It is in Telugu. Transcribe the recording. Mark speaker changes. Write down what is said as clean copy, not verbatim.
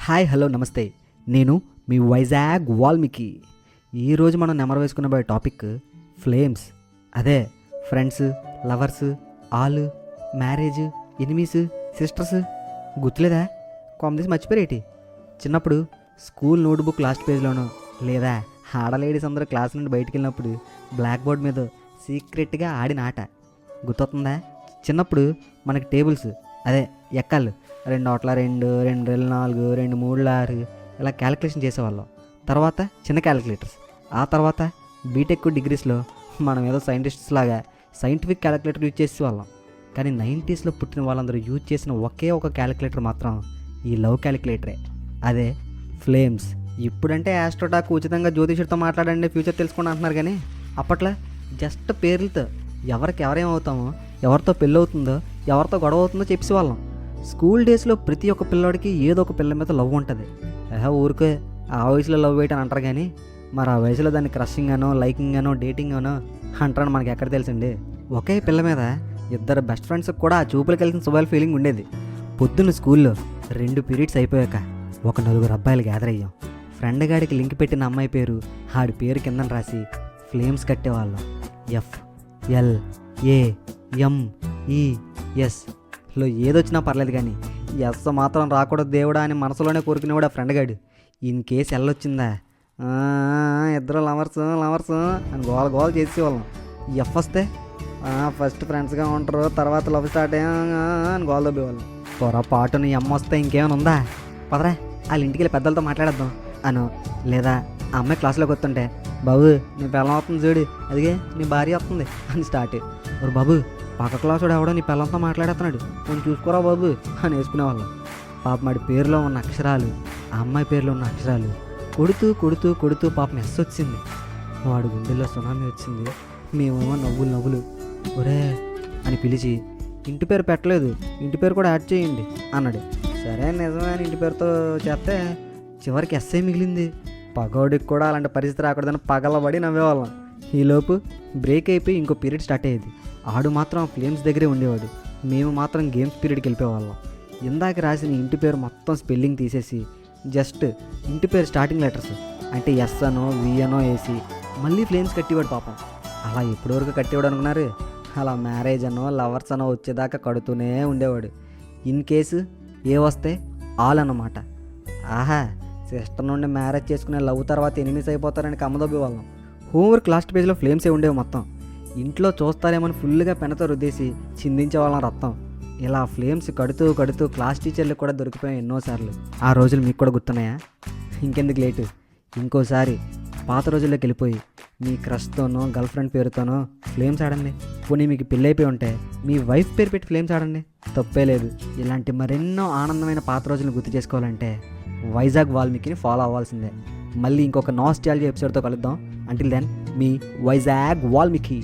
Speaker 1: హాయ్ హలో నమస్తే. నేను మీ వైజాగ్ వాల్మీకి. ఈరోజు మనం నెమరు వేసుకునే టాపిక్ ఫ్లేమ్స్. అదే friends, lovers, all, marriage, enemies, sisters. గుర్తులేదా? కాంబినేషన్ మర్చిపోయేటి. చిన్నప్పుడు స్కూల్ నోట్బుక్ లాస్ట్ పేజ్లోనో లేదా ఆడలేడీస్ అందరూ క్లాస్ నుండి బయటికి వెళ్ళినప్పుడు బ్లాక్ బోర్డ్ మీద సీక్రెట్గా ఆడిన ఆట గుర్తొస్తుందా? చిన్నప్పుడు మనకి టేబుల్స్, అదే ఎక్కాళ్ళు, 2 ఒకట్ల 2, 2 2 4, 2 3 6 ఇలా క్యాలిక్యులేషన్ చేసేవాళ్ళం. తర్వాత చిన్న క్యాలిక్యులేటర్స్. ఆ తర్వాత బీటెక్ డిగ్రీస్లో మనం ఏదో సైంటిస్ట్స్ లాగా సైంటిఫిక్ క్యాలిక్యులేటర్ యూజ్ చేసేవాళ్ళం. కానీ 90sలో పుట్టిన వాళ్ళందరూ యూజ్ చేసిన ఒకే ఒక క్యాలిక్యులేటర్ మాత్రం ఈ లవ్ క్యాలిక్యులేటరే. అదే ఫ్లేమ్స్. ఇప్పుడంటే ఆస్ట్రోటాక్ ఉచితంగా జ్యోతిషుడితో మాట్లాడండి, ఫ్యూచర్ తెలుసుకోండి అంటున్నారు. కానీ అప్పట్లో జస్ట్ పేర్లతో ఎవరికి ఎవరేమవుతామో, ఎవరితో పెళ్ళి అవుతుందో, ఎవరితో గొడవ అవుతుందో చెప్పేవాళ్ళం. స్కూల్ డేస్లో ప్రతి ఒక్క పిల్లవాడికి ఏదో ఒక పిల్ల మీద లవ్ ఉంటుంది. ఊరికే ఆ వయసులో లవ్ వేయటని అంటారు. కానీ మరి ఆ వయసులో దాన్ని క్రషింగ్ అనో, లైకింగ్ అనో, డేటింగ్ అనో అంటారని మనకి ఎక్కడ తెలిసిండి. ఒకే పిల్ల మీద ఇద్దరు బెస్ట్ ఫ్రెండ్స్కి కూడా ఆ చూపులకు కలిసిన సుబాయిల్ ఫీలింగ్ ఉండేది. పొద్దున్న స్కూల్లో 2 పీరియడ్స్ అయిపోయాక ఒక 4 అబ్బాయిలు గ్యాదర్ అయ్యాం. ఫ్రెండ్ గాడికి లింక్ పెట్టిన అమ్మాయి పేరు, ఆడి పేరు కిందని రాసి ఫ్లేమ్స్ కట్టేవాళ్ళం. FLAMESలో ఏదొచ్చినా పర్లేదు, కానీ ఎస్ మాత్రం రాకూడదు దేవుడా అని మనసులోనే కోరుకునేవాడు ఆ ఫ్రెండ్ గాడు. ఇన్ కేసు వచ్చిందా ఇద్దరు లవర్స్ అని గోల చేసేవాళ్ళం. ఎఫ్ వస్తే ఫస్ట్ ఫ్రెండ్స్గా ఉంటారు, తర్వాత లవ్ స్టార్ట్ అని గోల దొబ్బేవాళ్ళం. పొరపాటు నీ అమ్మ వస్తే ఇంకేమైనా ఉందా, పదరా వాళ్ళ ఇంటికి వెళ్ళి పెద్దలతో మాట్లాడేద్దాం అను. లేదా ఆ అమ్మాయి క్లాస్లోకి వస్తుంటే, బాబు నీ పిల్లం వస్తుంది చూడు, అదిగే నీ భార్య వస్తుంది అని స్టార్ట్. మరి బాబు పక్క క్లాసుడు ఎవడో నీ పిల్లంతో మాట్లాడుతున్నాడు, నేను చూసుకోరా బాబు అని వేసుకునేవాళ్ళం. పాప మాడి పేరులో ఉన్న అక్షరాలు, ఆ అమ్మాయి పేరులో ఉన్న అక్షరాలు కొడుతూ కొడుతూ కొడుతూ పాపం ఎస్ వచ్చింది. వాడు గుండెల్లో సునామీ వచ్చింది. మేమేమో నవ్వులు ఒరే అని పిలిచి, ఇంటి పేరు పెట్టలేదు, ఇంటి పేరు కూడా యాడ్ చేయండి అన్నాడు. సరే నిజమే అని ఇంటి పేరుతో చేస్తే చివరికి ఎస్ఐ మిగిలింది. పగోడికి కూడా అలాంటి పరిస్థితి రాకూడదని పగలబడి నవ్వేవాళ్ళం. ఈలోపు బ్రేక్ అయిపోయి ఇంకో పీరియడ్ స్టార్ట్ అయ్యేది. ఆడు మాత్రం ఫ్లేమ్స్ దగ్గరే ఉండేవాడు, మేము మాత్రం గేమ్స్ పీరియడ్కి వెళ్ళిపోయేవాళ్ళం. ఇందాక రాసిన ఇంటి పేరు మొత్తం స్పెల్లింగ్ తీసేసి జస్ట్ ఇంటి పేరు స్టార్టింగ్ లెటర్స్ అంటే ఎస్ అనో వి అనో వేసి మళ్ళీ ఫ్లేమ్స్ కట్టేవాడు పాపం. అలా ఎప్పటివరకు కట్టేవాడు అనుకున్నారు? అలా మ్యారేజ్ అనో లవర్స్ అనో వచ్చేదాకా కడుతూనే ఉండేవాడు. ఇన్ కేసు ఏ వస్తే ఆల్ అన్నమాట. ఆహా, సిస్టర్ నుండి మ్యారేజ్ చేసుకునే లవ్ తర్వాత ఎనిమిస్ అయిపోతారని కమ్మదొబ్బే వాళ్ళం. హోంవర్క్ లాస్ట్ పేజ్లో ఫ్లేమ్సే ఉండేవి మొత్తం. ఇంట్లో చూస్తారేమని ఫుల్గా పెనతో రుద్దేసి చిందించే వాళ్ళం రక్తం. ఇలా ఫ్లేమ్స్ కడుతూ కడుతూ క్లాస్ టీచర్లకు కూడా దొరికిపోయాం ఎన్నోసార్లు. ఆ రోజులు మీకు కూడా గుర్తున్నాయా? ఇంకెందుకు లేటు, ఇంకోసారి పాత రోజుల్లోకి వెళ్ళిపోయి మీ క్రష్తోనో గర్ల్ ఫ్రెండ్ పేరుతోనో ఫ్లేమ్స్ ఆడండి. పోనీ మీకు పెళ్ళి అయిపోయి ఉంటే మీ వైఫ్ పేరు పెట్టి ఫ్లేమ్స్ ఆడండి, తప్పే లేదు. ఇలాంటి మరెన్నో ఆనందమైన పాత రోజులను గుర్తు చేసుకోవాలంటే వైజాగ్ వాల్మీకిని ఫాలో అవ్వాల్సిందే. మళ్ళీ ఇంకొక నాస్టాల్జియా ఎపిసోడ్తో కలుద్దాం. అంటిల్ దెన్, మీ వైజాగ్ వాల్మీకి.